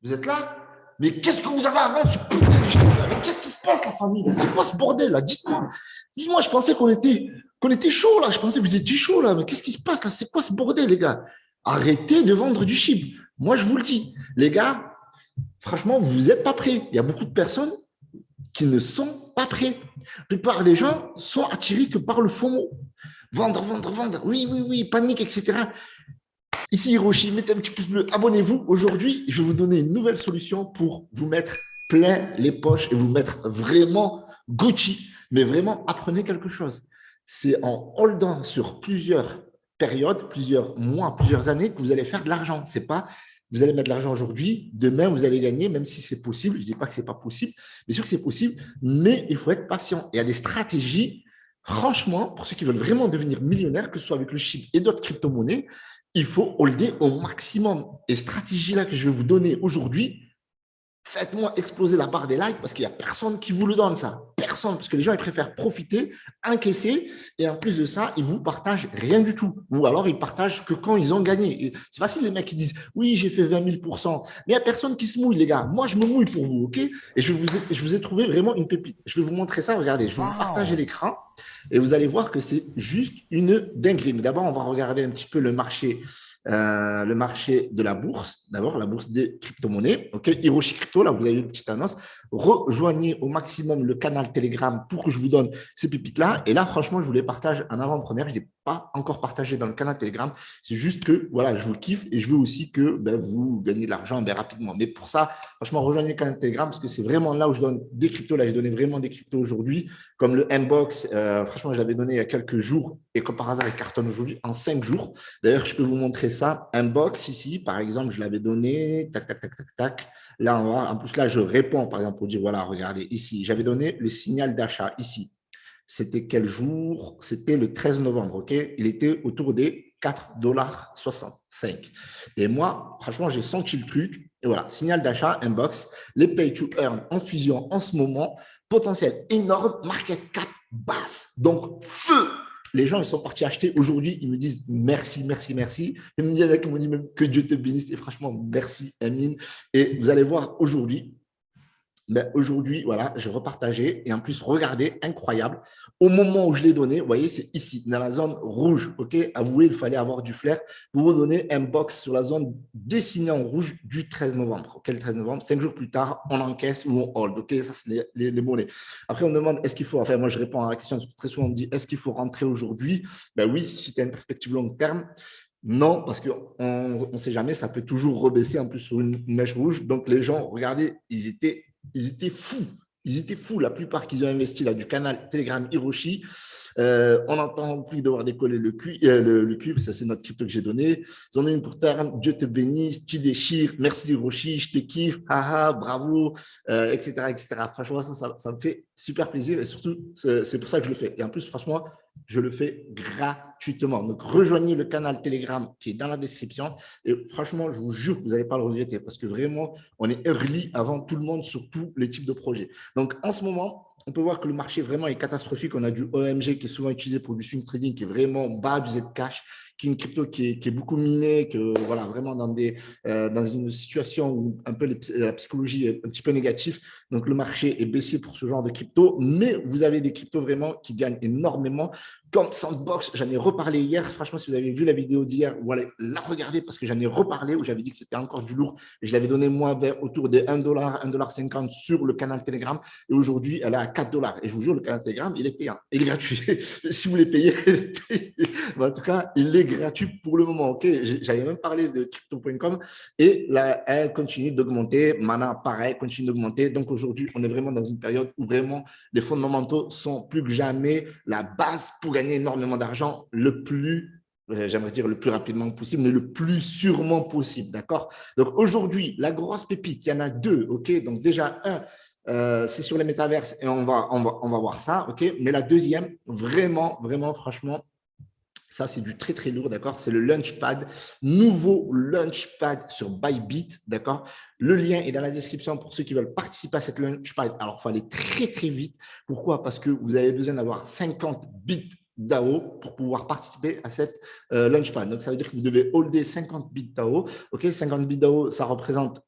Vous êtes là? Mais qu'est-ce que vous avez à vendre ce putain de chien là? Mais qu'est-ce qui se passe, la famille? C'est quoi ce bordel là? Dites-moi. Dites-moi, je pensais qu'on était chaud là. Je pensais que vous étiez chaud là. Mais qu'est-ce qui se passe là? C'est quoi ce bordel, les gars? Arrêtez de vendre du chib. Moi, je vous le dis. Les gars, franchement, vous n'êtes pas prêts. Il y a beaucoup de personnes qui ne sont pas prêts. La plupart des gens sont attirés que par le FOMO. Vendre, vendre, vendre. Oui, oui, oui, panique, etc. Ici Hiroshi, mettez un petit pouce bleu, abonnez-vous. Aujourd'hui, je vais vous donner une nouvelle solution pour vous mettre plein les poches et vous mettre vraiment Gucci. Mais vraiment, apprenez quelque chose. C'est en holdant sur plusieurs périodes, plusieurs mois, plusieurs années que vous allez faire de l'argent. C'est pas vous allez mettre de l'argent aujourd'hui, demain vous allez gagner, même si c'est possible. Je ne dis pas que ce n'est pas possible, mais sûr que c'est possible, mais il faut être patient. Il y a des stratégies, franchement, pour ceux qui veulent vraiment devenir millionnaires, que ce soit avec le SHIB et d'autres crypto-monnaies, il faut holder au maximum. Et stratégie là que je vais vous donner aujourd'hui, faites-moi exploser la barre des likes parce qu'il n'y a personne qui vous le donne, ça. Personne, parce que les gens, ils préfèrent profiter, encaisser, et en plus de ça, ils vous partagent rien du tout. Ou alors, ils partagent que quand ils ont gagné. C'est facile, les mecs qui disent, oui, j'ai fait 20 000%. Mais il n'y a personne qui se mouille, les gars. Moi, je me mouille pour vous, OK? Et je vous ai trouvé vraiment une pépite. Je vais vous montrer ça. Regardez, je vais vous partager l'écran et vous allez voir que c'est juste une dinguerie. Mais d'abord, on va regarder un petit peu le marché de la bourse, d'abord la bourse des crypto-monnaies. OK, Hiroshi Crypto, là, vous avez une petite annonce. Rejoignez au maximum le canal Telegram pour que je vous donne ces pépites-là. Et là, franchement, je vous les partage en avant-première. Je ne l'ai pas encore partagé dans le canal Telegram. C'est juste que, voilà, je vous kiffe et je veux aussi que vous gagnez de l'argent rapidement. Mais pour ça, franchement, rejoignez le canal Telegram parce que c'est vraiment là où je donne des cryptos. Là, j'ai donné vraiment des cryptos aujourd'hui, comme le Mbox. Franchement, je l'avais donné il y a quelques jours et comme par hasard, il cartonne aujourd'hui en 5 jours. D'ailleurs, je peux vous montrer ça. Un box ici, par exemple, je l'avais donné. Tac, tac, tac, tac, tac. Là, on va. En plus, là, je réponds, par exemple, pour dire, voilà, regardez, ici, j'avais donné le signal d'achat ici. C'était quel jour? C'était le 13 novembre, OK? Il était autour des 4,65 $. Et moi, franchement, j'ai senti le truc. Et voilà, signal d'achat, inbox, les pay to earn en fusion en ce moment, potentiel énorme, market cap basse. Donc, feu! Les gens, ils sont partis acheter. Aujourd'hui, ils me disent merci, merci, merci. Il me dit, m'ont dit même que Dieu te bénisse. Et franchement, merci, Amine. Et vous allez voir aujourd'hui, aujourd'hui, voilà, j'ai repartagé et en plus, regardez, incroyable. Au moment où je l'ai donné, vous voyez, c'est ici, dans la zone rouge. OK, avouez, il fallait avoir du flair pour vous donner un box sur la zone dessinée en rouge du 13 novembre. OK, le 13 novembre, 5 jours plus tard, on encaisse ou on hold. OK, ça, c'est les monnaies. Après, on me demande est-ce qu'il faut, enfin, moi, je réponds à la question très souvent, on me dit est-ce qu'il faut rentrer aujourd'hui? Ben oui, si tu as une perspective long terme. Non, parce qu'on ne sait jamais, ça peut toujours rebaisser en plus sur une mèche rouge. Donc, les gens, regardez, ils étaient fous. Ils étaient fous, la plupart qui ont investi là du canal Telegram Hiroshi. On n'entend plus devoir décoller le cube, ça c'est notre crypto que j'ai donné. J'en ai une pour terme, Dieu te bénisse, tu déchires, merci Hiroshi, je te kiffe, haha, bravo, etc., etc. Franchement, ça me fait super plaisir et surtout, c'est pour ça que je le fais. Et en plus, franchement, je le fais gratuitement. Donc, rejoignez le canal Telegram qui est dans la description. Et franchement, je vous jure que vous n'allez pas le regretter parce que vraiment, on est early avant tout le monde sur tous les types de projets. Donc, en ce moment, on peut voir que le marché vraiment est catastrophique. On a du OMG qui est souvent utilisé pour du swing trading, qui est vraiment bas du Zcash, qui est une crypto qui est beaucoup minée, que voilà, vraiment dans une situation où un peu la psychologie est un petit peu négative. Donc, le marché est baissé pour ce genre de crypto, mais vous avez des cryptos vraiment qui gagnent énormément. Comme Sandbox, j'en ai reparlé hier. Franchement, si vous avez vu la vidéo d'hier, vous allez la regarder parce que j'en ai reparlé où j'avais dit que c'était encore du lourd. Et je l'avais donné moi vers autour de 1 $, 1,50 $ sur le canal Telegram. Et aujourd'hui, elle est à 4 $. Et je vous jure, le canal Telegram, il est payant. Il est gratuit. Si vous voulez payer, en tout cas, il est gratuit pour le moment. OK, j'avais même parlé de crypto.com et là, elle continue d'augmenter. Mana, pareil, continue d'augmenter. Donc aujourd'hui, on est vraiment dans une période où vraiment les fondamentaux sont plus que jamais la base pour gagner énormément d'argent j'aimerais dire le plus rapidement possible, mais le plus sûrement possible, d'accord? Donc aujourd'hui, la grosse pépite, il y en a deux, ok? Donc déjà, c'est sur les métaverses et on va voir ça, ok? Mais la deuxième, vraiment, vraiment, franchement, ça, c'est du très, très lourd, d'accord? C'est le Launchpad, nouveau Launchpad sur Bybit, d'accord? Le lien est dans la description pour ceux qui veulent participer à cette Launchpad. Alors, il faut aller très, très vite. Pourquoi? Parce que vous avez besoin d'avoir 50 bits DAO pour pouvoir participer à cette Launchpad. Donc, ça veut dire que vous devez holder 50 bits DAO. OK, 50 bits DAO, ça représente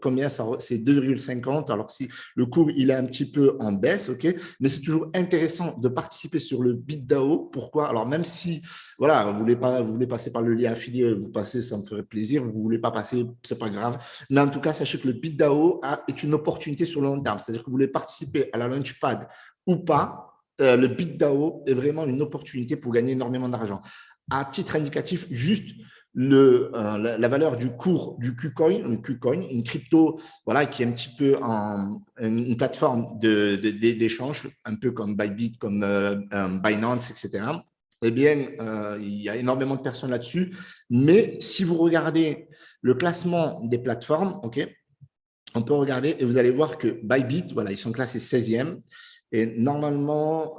combien? C'est 2,50. Alors, si le cours, il est un petit peu en baisse, OK, mais c'est toujours intéressant de participer sur le bit DAO. Pourquoi? Alors, même si, voilà, vous voulez passer par le lien affilié, vous passez, ça me ferait plaisir. Vous ne voulez pas passer, ce n'est pas grave. Mais en tout cas, sachez que le bit DAO est une opportunité sur le long terme. C'est-à-dire que vous voulez participer à la Launchpad ou pas, le BitDAO est vraiment une opportunité pour gagner énormément d'argent. À titre indicatif, juste la valeur du cours du KuCoin, une crypto voilà, qui est un petit peu une plateforme d'échange, un peu comme Bybit, comme Binance, etc. Eh bien, il y a énormément de personnes là-dessus. Mais si vous regardez le classement des plateformes, OK, on peut regarder et vous allez voir que Bybit, voilà, ils sont classés 16e. Et normalement,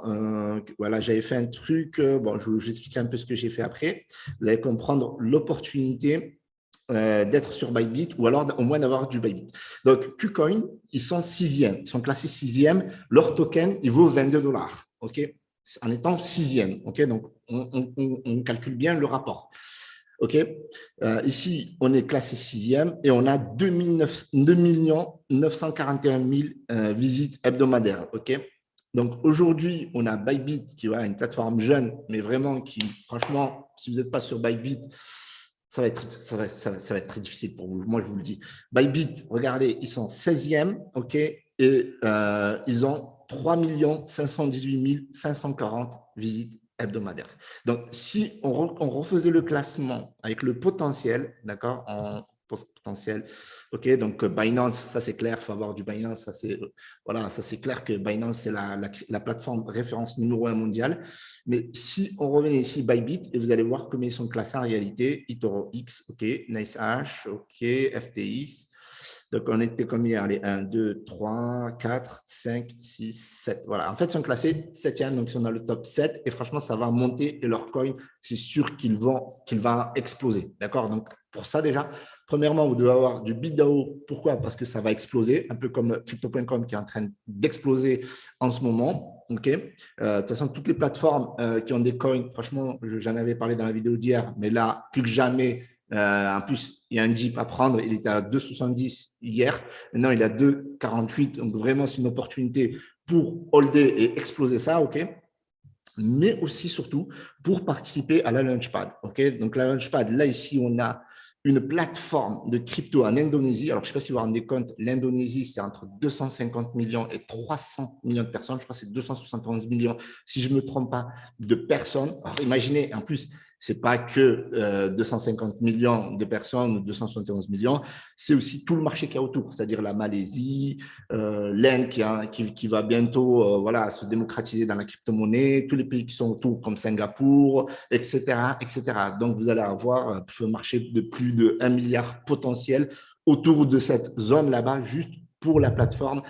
voilà, j'avais fait un truc, bon, je vais vous expliquer un peu ce que j'ai fait après. Vous allez comprendre l'opportunité d'être sur Bybit ou alors au moins d'avoir du Bybit. Donc, KuCoin, ils sont 6e, ils sont classés 6e. Leur token, il vaut 22 $, OK, en étant 6e. OK, donc, on calcule bien le rapport. OK, ici, on est classé 6e et on a 2 941 000 visites hebdomadaires. OK, donc aujourd'hui, on a Bybit qui est une plateforme jeune, mais vraiment qui, franchement, si vous n'êtes pas sur Bybit, ça va être très difficile pour vous. Moi, je vous le dis. Bybit, regardez, ils sont 16e, OK, et ils ont 3 518 540 visites hebdomadaires. Donc, si on refaisait le classement avec le potentiel, d'accord, en potentiel, OK, donc Binance, ça c'est clair, il faut avoir du Binance, ça c'est voilà, ça c'est clair que Binance c'est la plateforme référence numéro 1 mondiale. Mais si on revient ici Bybit et vous allez voir comment ils sont classés en réalité, eToro X, OK, NiceHash, OK, FTX. Donc, on était combien? Allez, 1, 2, 3, 4, 5, 6, 7. Voilà. En fait, ils sont classés 7e, donc ils sont dans le top 7. Et franchement, ça va monter et leur coin, c'est sûr qu'il va exploser. D'accord? Donc, pour ça, déjà, premièrement, vous devez avoir du BitDAO. Pourquoi? Parce que ça va exploser, un peu comme Crypto.com qui est en train d'exploser en ce moment. OK? De toute façon, toutes les plateformes qui ont des coins, franchement, j'en avais parlé dans la vidéo d'hier, mais là, plus que jamais, en plus, il y a un Jeep à prendre. Il était à 2,70 hier. Maintenant, il est à 2,48. Donc, vraiment, c'est une opportunité pour holder et exploser ça. OK? Mais aussi, surtout, pour participer à la Launchpad. OK? Donc, la Launchpad, là, ici, on a une plateforme de crypto en Indonésie. Alors, je ne sais pas si vous vous rendez compte, l'Indonésie, c'est entre 250 millions et 300 millions de personnes. Je crois que c'est 271 millions, si je ne me trompe pas, de personnes. Alors, imaginez, en plus, ce n'est pas que 250 millions de personnes ou 271 millions, c'est aussi tout le marché qui est autour, c'est-à-dire la Malaisie, l'Inde qui va bientôt voilà, se démocratiser dans la crypto-monnaie, tous les pays qui sont autour comme Singapour, etc., etc. Donc, vous allez avoir un marché de plus de 1 milliard potentiel autour de cette zone là-bas, juste pour la plateforme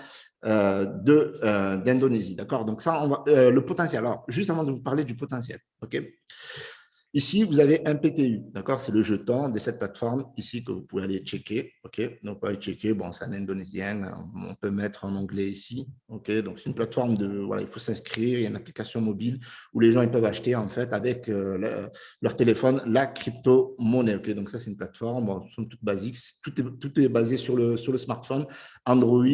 d'Indonésie. D'accord? Donc, ça, le potentiel. Alors, juste avant de vous parler du potentiel, OK? Ici, vous avez un PTU, d'accord? C'est le jeton de cette plateforme ici que vous pouvez aller checker, ok? Donc, vous pouvez checker, bon, c'est en indonésien, on peut mettre en anglais ici, ok? Donc, c'est une plateforme voilà, il faut s'inscrire, il y a une application mobile où les gens ils peuvent acheter en fait avec leur téléphone la crypto-monnaie, ok? Donc, ça, c'est une plateforme, bon, ce sont toutes basiques, tout est basé sur le smartphone, Android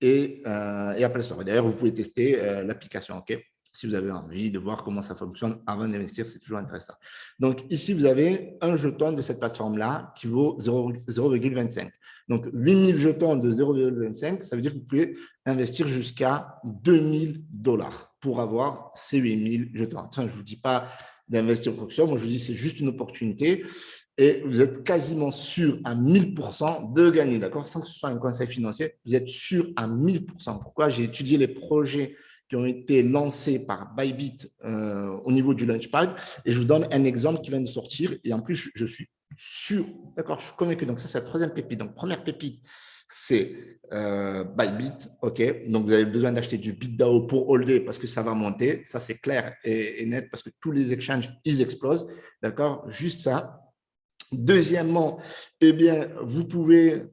et Apple Store. D'ailleurs, vous pouvez tester l'application, ok? Si vous avez envie de voir comment ça fonctionne avant d'investir, c'est toujours intéressant. Donc, ici, vous avez un jeton de cette plateforme-là qui vaut 0,25. Donc, 8000 jetons de 0,25, ça veut dire que vous pouvez investir jusqu'à 2000 $ pour avoir ces 8000 jetons. Attention, je ne vous dis pas d'investir quoi que ce soit. Moi, je vous dis c'est juste une opportunité et vous êtes quasiment sûr à 1000% de gagner, d'accord? Sans que ce soit un conseil financier, vous êtes sûr à 1000%. Pourquoi? J'ai étudié les projets qui ont été lancés par Bybit au niveau du Launchpad. Et je vous donne un exemple qui vient de sortir. Et en plus, je suis sûr, d'accord, je suis convaincu. Donc, ça, c'est la troisième pépite. Donc, première pépite, c'est Bybit. OK. Donc, vous avez besoin d'acheter du BitDAO pour holder parce que ça va monter. Ça, c'est clair et net parce que tous les exchanges, ils explosent. D'accord. Juste ça. Deuxièmement, eh bien, vous pouvez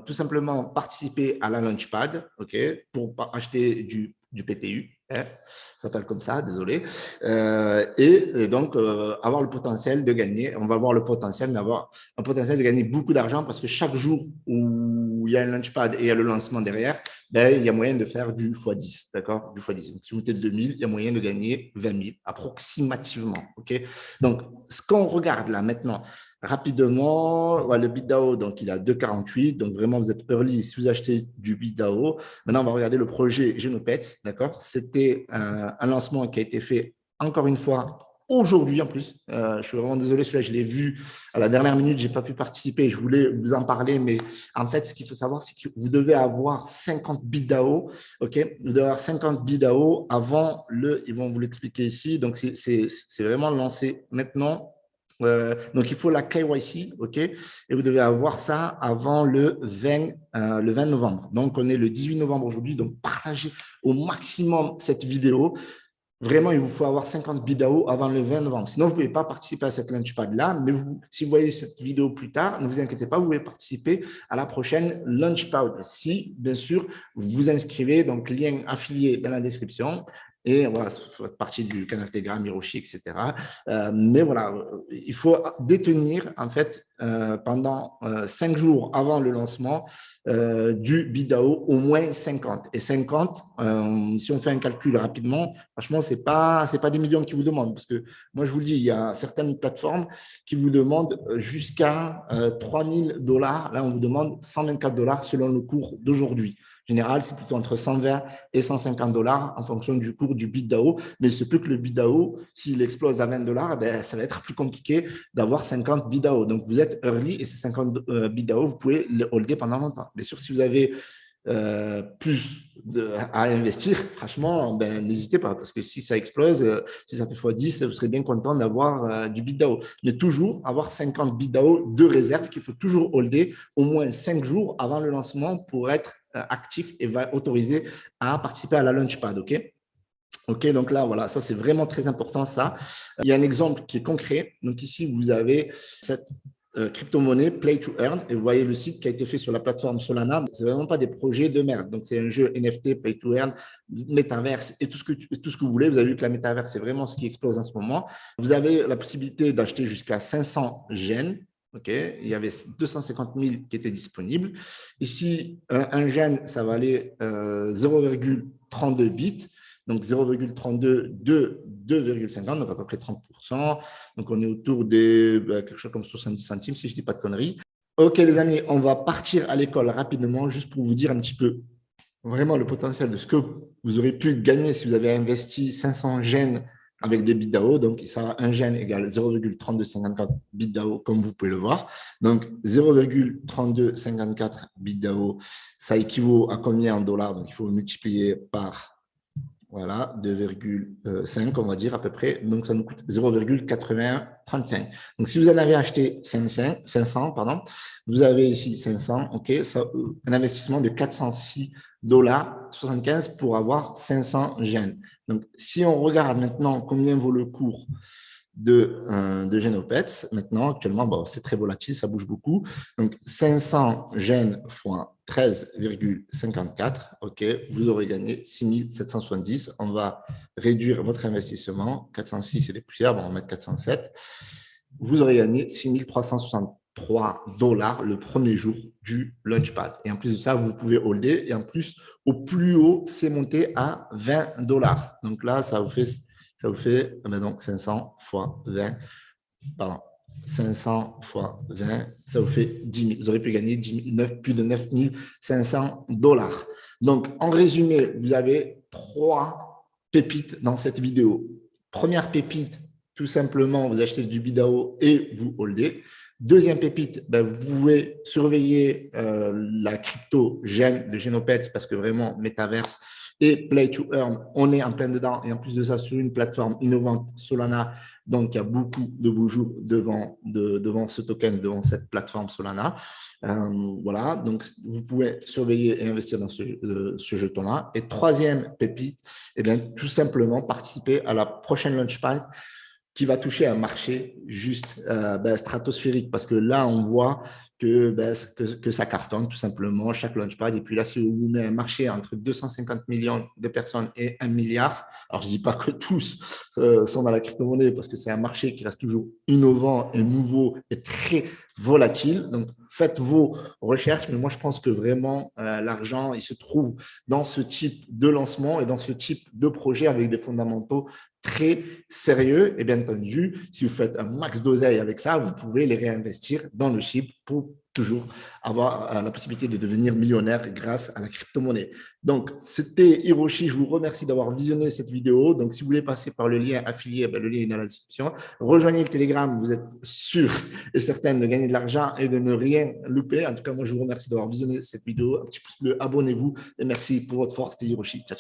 tout simplement participer à la Launchpad, OK, pour acheter du PTU, Ça s'appelle comme ça, désolé. Et donc, avoir le potentiel de gagner, on va avoir le potentiel, mais avoir un potentiel de gagner beaucoup d'argent parce que chaque jour où il y a un launchpad et il y a le lancement derrière, ben, il y a moyen de faire du x10, d'accord? Du x10. Donc, si vous mettez 2000, il y a moyen de gagner 20 000 approximativement, OK? Donc, ce qu'on regarde là maintenant, rapidement, ouais, le BitDAO, donc il a 2,48, donc vraiment vous êtes early si vous achetez du BitDAO. Maintenant, on va regarder le projet Genopets, d'accord? C'était un lancement qui a été fait, encore une fois, aujourd'hui en plus. Je suis vraiment désolé, celui-là, je l'ai vu à la dernière minute, je n'ai pas pu participer, je voulais vous en parler, mais en fait, ce qu'il faut savoir, c'est que vous devez avoir 50 BitDAO, ok? Vous devez avoir 50 BitDAO avant ils vont vous l'expliquer ici, donc c'est vraiment lancé maintenant. Donc, il faut la KYC, OK? Et vous devez avoir ça avant le 20 novembre. Donc, on est le 18 novembre aujourd'hui. Donc, partagez au maximum cette vidéo. Vraiment, il vous faut avoir 50 BitDAO avant le 20 novembre. Sinon, vous ne pouvez pas participer à cette Launchpad-là. Mais si vous voyez cette vidéo plus tard, ne vous inquiétez pas, vous pouvez participer à la prochaine Launchpad. Si, bien sûr, vous vous inscrivez, donc lien affilié dans la description. Et voilà, ça fait partie du canal Telegram, Hiroshi, etc. Mais voilà, il faut détenir, en fait, pendant 5 jours avant le lancement du BitDAO, au moins 50. Et 50, si on fait un calcul rapidement, franchement, ce n'est pas des millions qui vous demandent. Parce que moi, je vous le dis, il y a certaines plateformes qui vous demandent jusqu'à 3 000 $. Là, on vous demande 124 $ selon le cours d'aujourd'hui. En général, c'est plutôt entre 120 et 150 $ en fonction du cours du BitDAO. Mais il se peut que le BitDAO, s'il explose à 20 $, ben, ça va être plus compliqué d'avoir 50 BitDAO. Donc, vous êtes early et ces 50 BitDAO, vous pouvez les holder pendant longtemps. Bien sûr, si vous avez plus à investir, franchement, ben, n'hésitez pas, parce que si ça explose, si ça fait x10, vous serez bien content d'avoir du BitDAO. Mais toujours avoir 50 BitDAO de réserve qu'il faut toujours holder au moins 5 jours avant le lancement pour être actif et va autoriser à participer à la Launchpad, OK? OK, donc là, voilà, ça, c'est vraiment très important, ça. Il y a un exemple qui est concret. Donc ici, vous avez cette crypto-monnaie Play to Earn et vous voyez le site qui a été fait sur la plateforme Solana. Ce n'est vraiment pas des projets de merde. Donc, c'est un jeu NFT, Play to Earn, métaverse et tout ce que vous voulez. Vous avez vu que la métaverse, c'est vraiment ce qui explose en ce moment. Vous avez la possibilité d'acheter jusqu'à 500 gènes. OK, il y avait 250 000 qui étaient disponibles. Ici, un gène, ça va aller 0,32 bits. Donc 0,32 de 2,50, donc à peu près 30%. Donc on est autour de quelque chose comme 70 centimes, si je ne dis pas de conneries. OK, les amis, on va partir à l'école rapidement, juste pour vous dire un petit peu vraiment le potentiel de ce que vous aurez pu gagner si vous avez investi 500 gènes avec des BitDAO. Donc, ça, un gène égale 0,3254 BitDAO, comme vous pouvez le voir. Donc, 0,3254 BitDAO, ça équivaut à combien en dollars? Donc, il faut multiplier par voilà, 2,5, on va dire à peu près. Donc, ça nous coûte 0,8135. Donc, si vous en avez acheté 500, pardon, vous avez ici 500, OK, ça, un investissement de 406,75 $ pour avoir 500 gènes. Donc, si on regarde maintenant combien vaut le cours de Genopets. Maintenant, actuellement, bon, c'est très volatile, ça bouge beaucoup. Donc, 500 gènes fois 13,54, OK, vous aurez gagné 6 770. On va réduire votre investissement. 406, c'est des poussières, bon, on va mettre 407. Vous aurez gagné 6 363 $ le premier jour du Launchpad. Et en plus de ça, vous pouvez holder. Et en plus, au plus haut, c'est monté à 20 $. Donc là, ça vous fait donc 500 fois 20, pardon, 500 fois 20, ça vous fait 10 000. Vous aurez pu gagner plus de 9 500 $. Donc, en résumé, vous avez 3 pépites dans cette vidéo. Première pépite, tout simplement, vous achetez du BitDAO et vous holdez. Deuxième pépite, ben, vous pouvez surveiller la crypto Gen de Genopets parce que vraiment, Metaverse et Play to Earn, on est en plein dedans. Et en plus de ça, sur une plateforme innovante, Solana, donc il y a beaucoup de beaux jours devant ce token, devant cette plateforme Solana. Voilà, donc vous pouvez surveiller et investir dans ce jeton-là. Et troisième pépite, eh bien, tout simplement participer à la prochaine Launchpad qui va toucher un marché juste stratosphérique parce que là, on voit que ça cartonne tout simplement, chaque launchpad. Et puis là, si vous mettez un marché entre 250 millions de personnes et 1 milliard, alors je ne dis pas que tous sont dans la crypto-monnaie parce que c'est un marché qui reste toujours innovant et nouveau et très volatile. Donc, faites vos recherches, mais moi, je pense que vraiment, l'argent, il se trouve dans ce type de lancement et dans ce type de projet avec des fondamentaux très sérieux. Et bien entendu, si vous faites un max d'oseille avec ça, vous pouvez les réinvestir dans le chip pour toujours avoir la possibilité de devenir millionnaire grâce à la crypto-monnaie. Donc, c'était Hiroshi. Je vous remercie d'avoir visionné cette vidéo. Donc, si vous voulez passer par le lien affilié, le lien est dans la description. Rejoignez le Telegram. Vous êtes sûr et certain de gagner de l'argent et de ne rien louper. En tout cas, moi, je vous remercie d'avoir visionné cette vidéo. Un petit pouce bleu, abonnez-vous et merci pour votre force. C'était Hiroshi. Ciao.